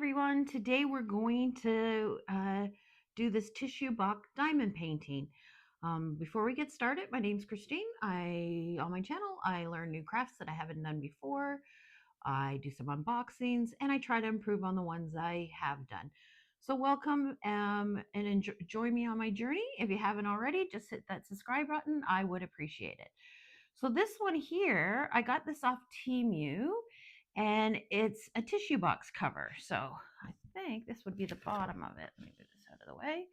everyone. Today we're going to do this tissue box diamond painting. Before we get started, my name's Christine. On my channel, I learn new crafts that I haven't done before. I do some unboxings and I try to improve on the ones I have done. So welcome and join me on my journey. If you haven't already, just hit that subscribe button. I would appreciate it. So this one here, I got this off Temu, and it's a tissue box cover. So I think this would be the bottom of it. Let me move this out of the way.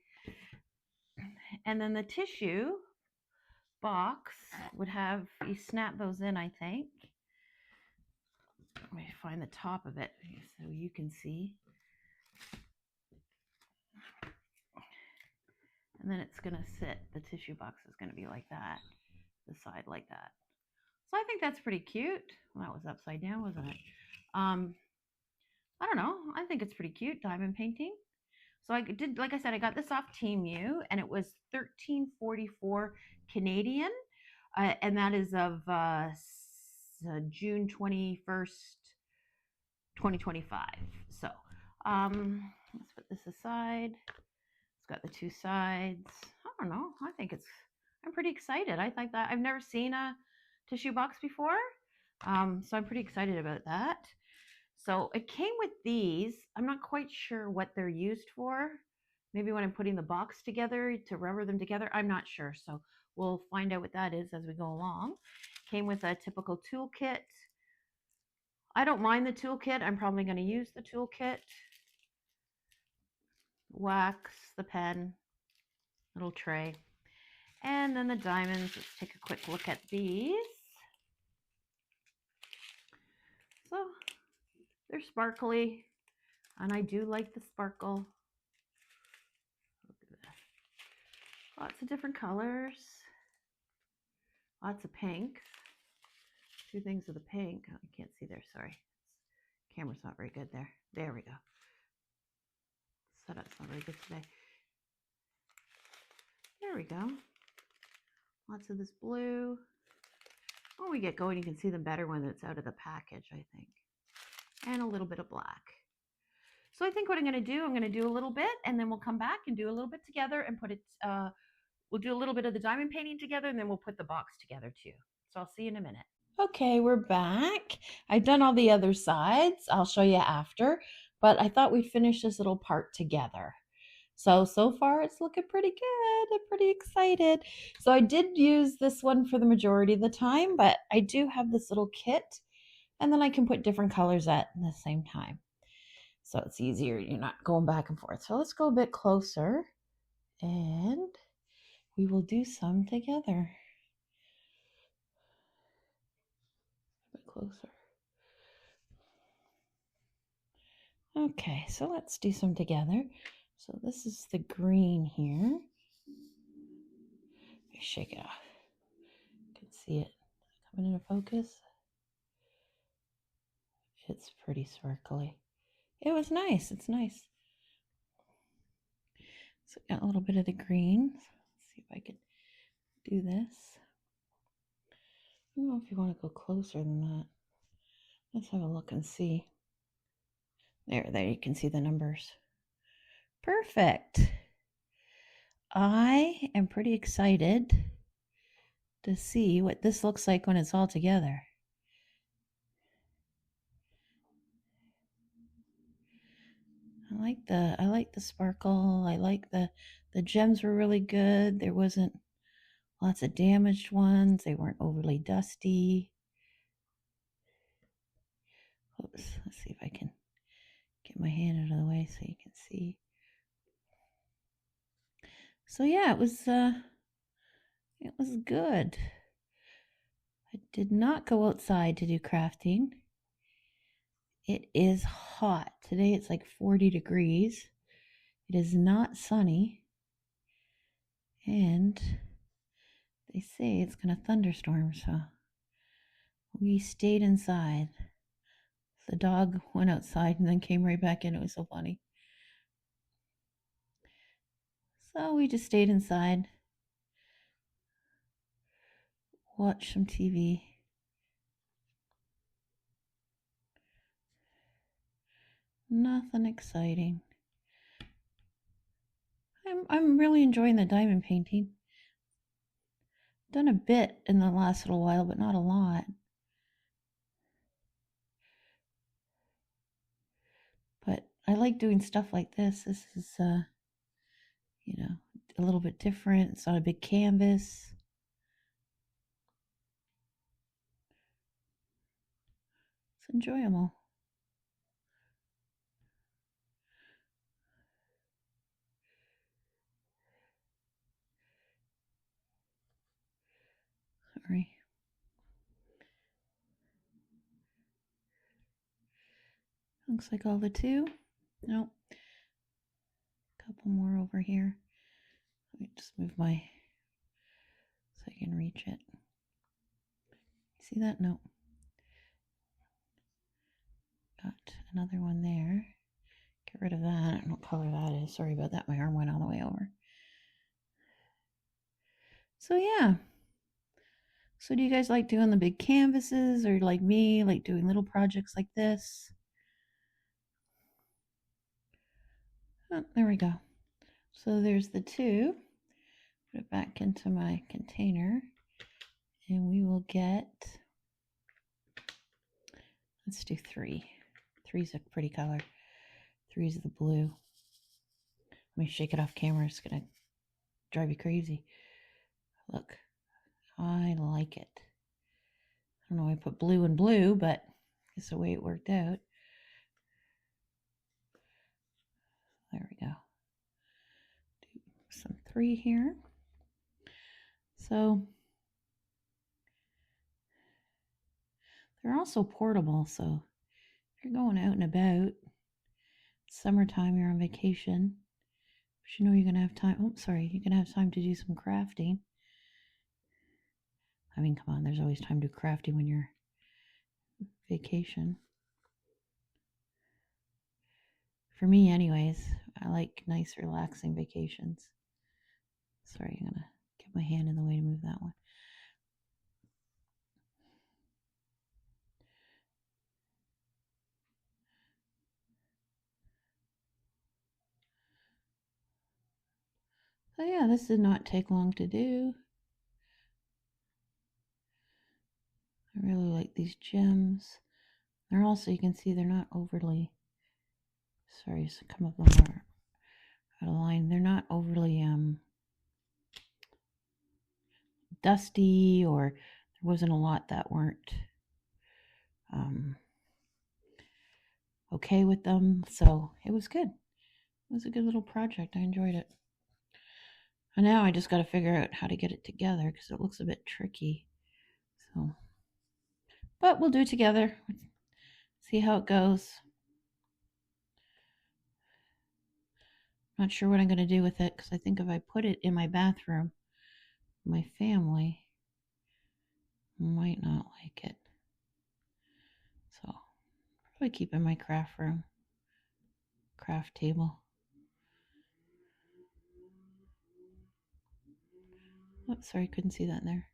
And then the tissue box would have, you snap those in, I think. Let me find the top of it so you can see. And then it's going to sit, the tissue box is going to be like that, the side like that. So I think that's pretty cute. Well, that was upside down, wasn't it? I don't know. I think it's pretty cute, diamond painting. So I did, like I said, I got this off Temu, and it was $13.44 Canadian, and that is of June 21st, 2025. So let's put this aside. It's got the two sides. I don't know. I'm pretty excited. I think that I've never seen a tissue box before, so I'm pretty excited about that. So it came with these. I'm not quite sure what they're used for. Maybe when I'm putting the box together to rubber them together, I'm not sure. So we'll find out what that is as we go along. Came with a typical toolkit. I don't mind the toolkit. I'm probably going to use the toolkit. Wax, the pen, little tray. And then the diamonds. Let's take a quick look at these. So they're sparkly, and I do like the sparkle. Lots of different colors. Lots of pinks. Two things of the pink. Oh, I can't see there, sorry. Camera's not very good there. There we go. Setup's not very good today. There we go. Lots of this blue. When we get going, you can see them better when it's out of the package, I think. And a little bit of black. So I think what I'm going to do a little bit, and then we'll come back and do a little bit together and put it, we'll do a little bit of the diamond painting together, and then we'll put the box together too. So I'll see you in a minute. Okay, we're back. I've done all the other sides. I'll show you after, but I thought we'd finish this little part together. So far it's looking pretty good. I'm pretty excited. So I did use this one for the majority of the time, but I do have this little kit, and then I can put different colors at the same time. So it's easier. You're not going back and forth. So let's go a bit closer, and we will do some together. A bit closer. Okay, so let's do some together. So this is the green here. Let me shake it off. You can see it coming into focus. It's pretty sparkly. It was nice. It's nice. So got a little bit of the green. Let's see if I can do this. I don't know if you want to go closer than that. Let's have a look and see. There you can see the numbers. Perfect. I am pretty excited to see what this looks like when it's all together. I like the sparkle. I like the gems were really good. There wasn't lots of damaged ones. They weren't overly dusty. Oops, let's see if I can get my hand out of the way so you can see. So yeah, it was good. I did not go outside to do crafting. It is hot. Today it's like 40 degrees. It is not sunny. And they say it's going to thunderstorm, so we stayed inside. The dog went outside and then came right back in. It was so funny. So we just stayed inside, watched some TV. Nothing exciting. I'm really enjoying the diamond painting. Done a bit in the last little while, but not a lot. But I like doing stuff like this. This is, you know, a little bit different. It's on a big canvas. It's enjoyable. Sorry. Looks like all the two. Nope. Couple more over here. Let me just move my so I can reach it. See that? No. Got another one there. Get rid of that. I don't know what color that is. Sorry about that. My arm went all the way over. So yeah. So do you guys like doing the big canvases, or like me, like doing little projects like this? Oh, there we go. So there's the two. Put it back into my container, and we will get, let's do three. Three's a pretty color. Three's the blue. Let me shake it off camera. It's gonna drive you crazy. Look, I like it. I don't know why I put blue and blue, but it's the way it worked out. There we go. Do some three here. So they're also portable. So if you're going out and about, summertime, you're on vacation, but you know you're gonna have time. Oh, sorry, you're gonna have time to do some crafting. I mean, come on, there's always time to do crafting when you're vacation. For me, anyways, I like nice, relaxing vacations. Sorry, I'm gonna get my hand in the way to move that one. So yeah, this did not take long to do. I really like these gems. They're also, you can see they're not overly, sorry, some of them are out of line. They're not overly dusty, or there wasn't a lot that weren't okay with them. So it was good. It was a good little project. I enjoyed it. And now I just got to figure out how to get it together because it looks a bit tricky. So, but we'll do it together. See how it goes. Not sure what I'm going to do with it because I think if I put it in my bathroom, my family might not like it. So, probably keep it in my craft room, craft table. Oh, sorry, couldn't see that in there.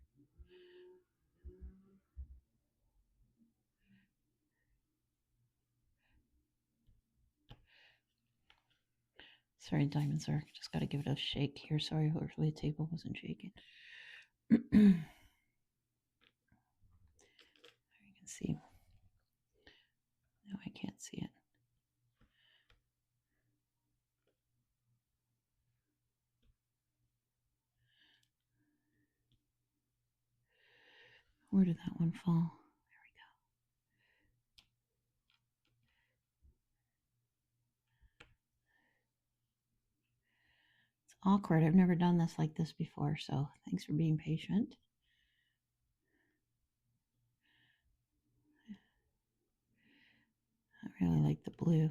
Sorry, diamonds are. Just got to give it a shake here. Sorry, hopefully the table wasn't shaking. You can see. No, I can't see it. Where did that one fall? There we go. It's awkward. I've never done this like this before, so thanks for being patient. I really like the blue.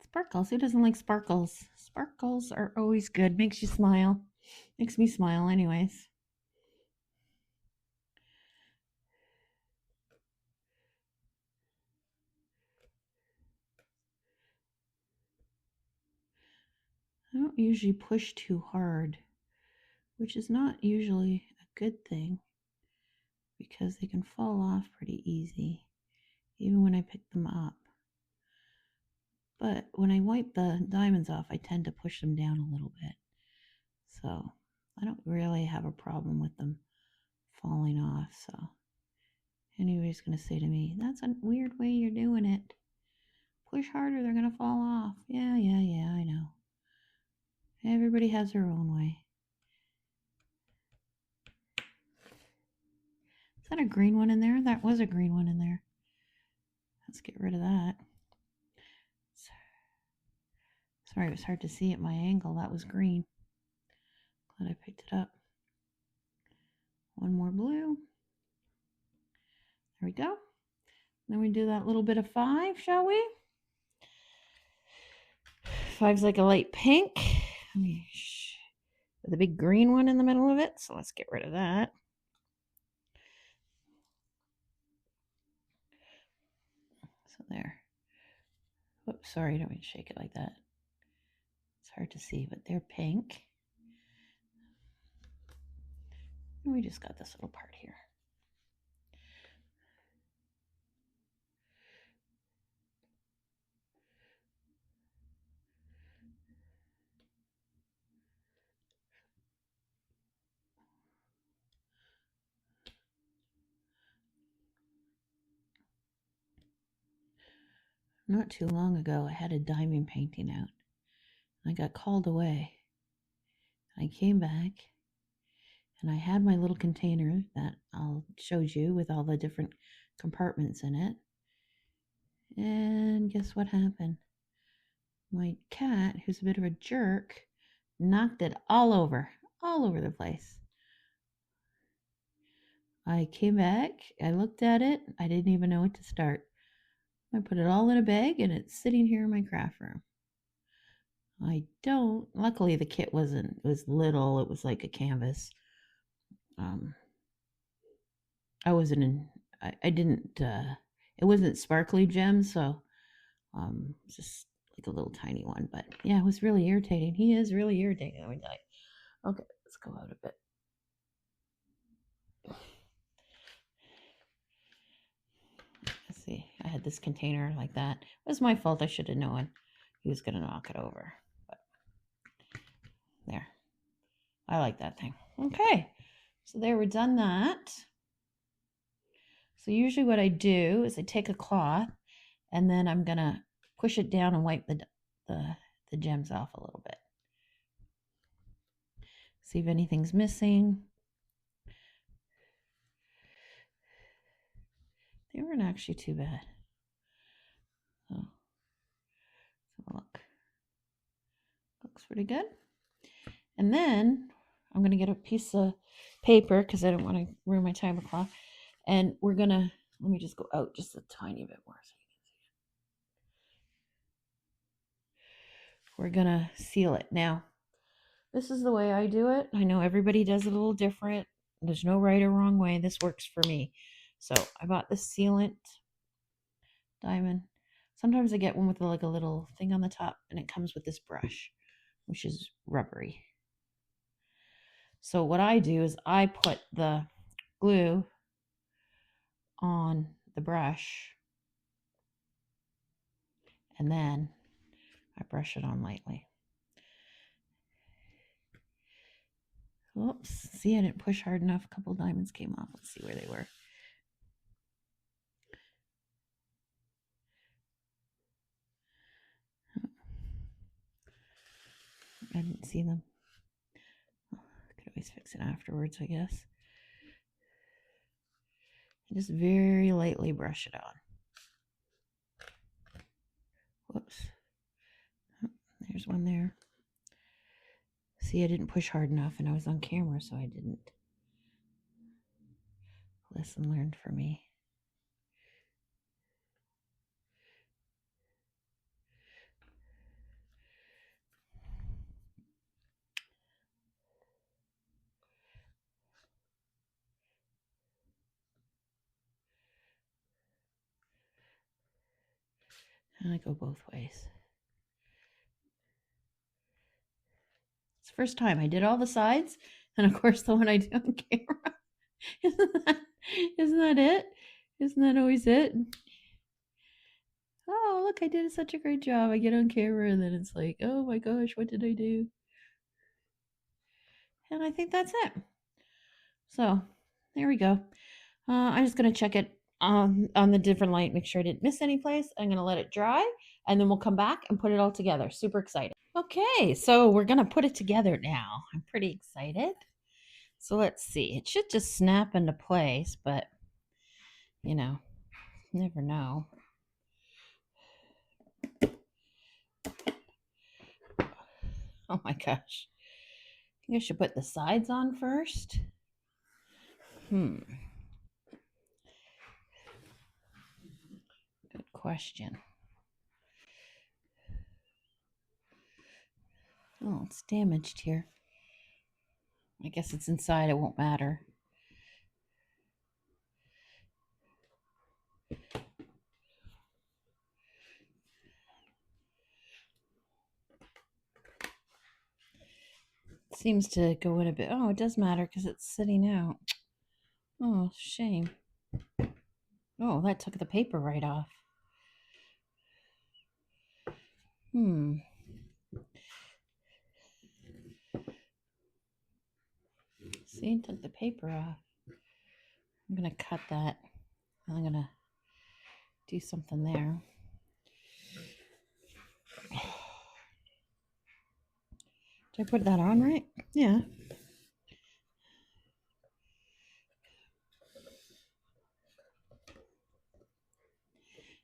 Sparkles. Who doesn't like sparkles? Sparkles are always good. Makes you smile. Makes me smile anyways. I don't usually push too hard, which is not usually a good thing because they can fall off pretty easy, even when I pick them up. But when I wipe the diamonds off, I tend to push them down a little bit. So I don't really have a problem with them falling off. So anybody's going to say to me, that's a weird way you're doing it. Push harder, they're going to fall off. Yeah, I know. Everybody has their own way. Is that a green one in there? That was a green one in there. Let's get rid of that. Sorry, it was hard to see at my angle. That was green. Glad I picked it up. One more blue. There we go. Then we do that little bit of 5, shall we? 5's like a light pink. With a big green one in the middle of it. So let's get rid of that. So there. Whoops, sorry, I don't mean to shake it like that. It's hard to see, but they're pink. And we just got this little part here. Not too long ago, I had a diamond painting out. I got called away. I came back, and I had my little container that I'll showed you with all the different compartments in it. And guess what happened? My cat, who's a bit of a jerk, knocked it all over the place. I came back, I looked at it, I didn't even know what to start. I put it all in a bag and it's sitting here in my craft room. Luckily the kit was little, it was like a canvas. It wasn't sparkly gems, so just like a little tiny one. But yeah, it was really irritating. He is really irritating. Let me tell you. Okay, let's go out a bit. Let's see. I had this container like that. It was my fault. I should have known he was going to knock it over. But there. I like that thing. Okay. So there, we're done that. So usually what I do is I take a cloth and then I'm going to push it down and wipe the gems off a little bit. See if anything's missing. They weren't actually too bad. So, look. Looks pretty good. And then I'm going to get a piece of paper because I don't want to ruin my tablecloth. And we're going to, let me just go out just a tiny bit more so you can see it. We're going to seal it. Now, this is the way I do it. I know everybody does it a little different. There's no right or wrong way. This works for me. So I bought this sealant diamond. Sometimes I get one with like a little thing on the top and it comes with this brush, which is rubbery. So what I do is I put the glue on the brush and then I brush it on lightly. Oops, see, I didn't push hard enough. A couple diamonds came off. Let's see where they were. I didn't see them. I could always fix it afterwards, I guess. Just very lightly brush it on. Whoops. Oh, there's one there. See, I didn't push hard enough and I was on camera, so I didn't. Lesson learned for me. And I go both ways. It's the first time I did all the sides, and of course the one I do on camera. Isn't that it? Isn't that always it? Oh, look, I did such a great job. I get on camera and then it's like, oh my gosh, what did I do? And I think that's it. So there we go. I'm just going to check it on the different light, make sure I didn't miss any place. I'm going to let it dry and then we'll come back and put it all together. Super excited. Okay, so we're going to put it together now. I'm pretty excited. So let's see. It should just snap into place, but you know, never know. Oh my gosh. I think I should put the sides on first. Good question. Oh, it's damaged here. I guess it's inside. It won't matter. It seems to go in a bit. Oh, it does matter because it's sitting out. Oh, shame. Oh, that took the paper right off. See, it took the paper off. I'm going to cut that. I'm going to do something there. Did I put that on right? Yeah.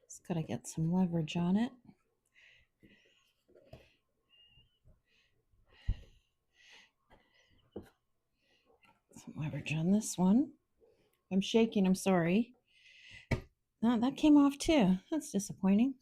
Just got to get some leverage on it. Some leverage on this one. I'm shaking, I'm sorry. No, that came off too. That's disappointing.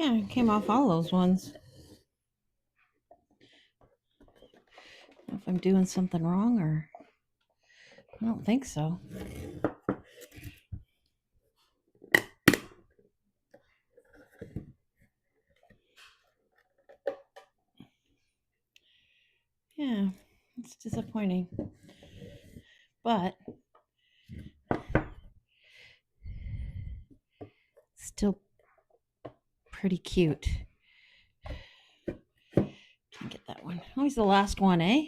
Yeah, it came off all those ones. I don't know if I'm doing something wrong or I don't think so. Yeah, it's disappointing. But still pretty cute. Can't get that one. Always the last one, eh?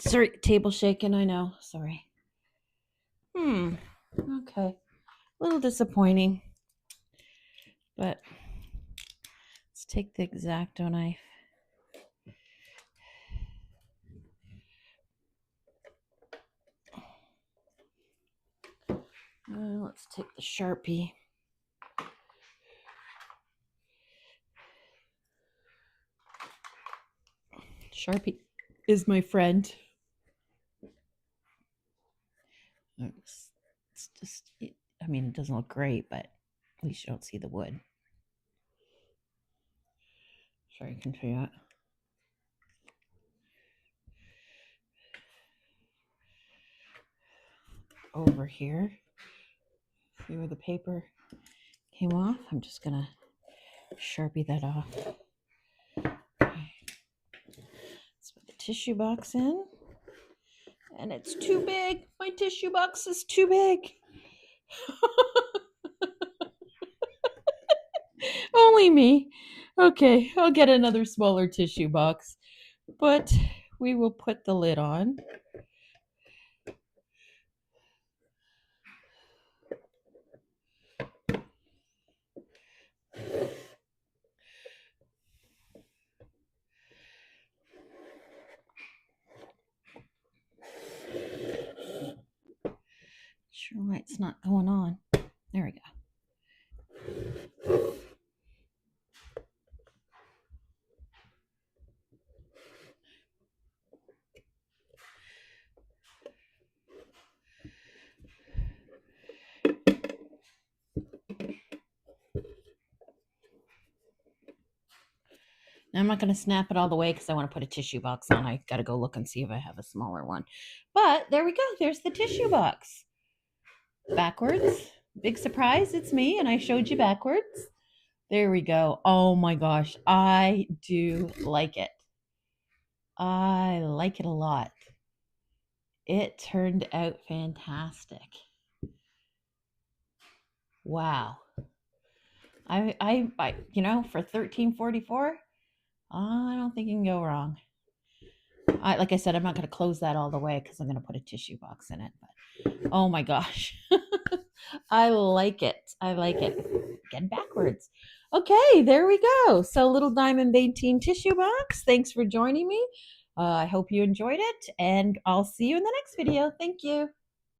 Sorry, table shaking, I know. Sorry. Okay. A little disappointing. But let's take the X-Acto knife. Let's take the Sharpie. Sharpie is my friend. It's just, I mean, it doesn't look great, but at least you don't see the wood. Sorry, I can show you that. Over here, see where the paper came off? I'm just gonna Sharpie that off. Okay. Let's put the tissue box in. And it's too big. My tissue box is too big. Only me. Okay, I'll get another smaller tissue box. But we will put the lid on. Sure why it's not going on. There we go. I'm not going to snap it all the way because I want to put a tissue box on. I got to go look and see if I have a smaller one. But there we go. There's the tissue box. Backwards. Big surprise. It's me, and I showed you backwards. There we go. Oh my gosh. I do like it. I like it a lot. It turned out fantastic. Wow. I for $13.44, I don't think you can go wrong. Like I said, I'm not going to close that all the way because I'm going to put a tissue box in it. But oh my gosh, I like it. I like it. Again, backwards. Okay, there we go. So little diamond painting tissue box. Thanks for joining me. I hope you enjoyed it, and I'll see you in the next video. Thank you.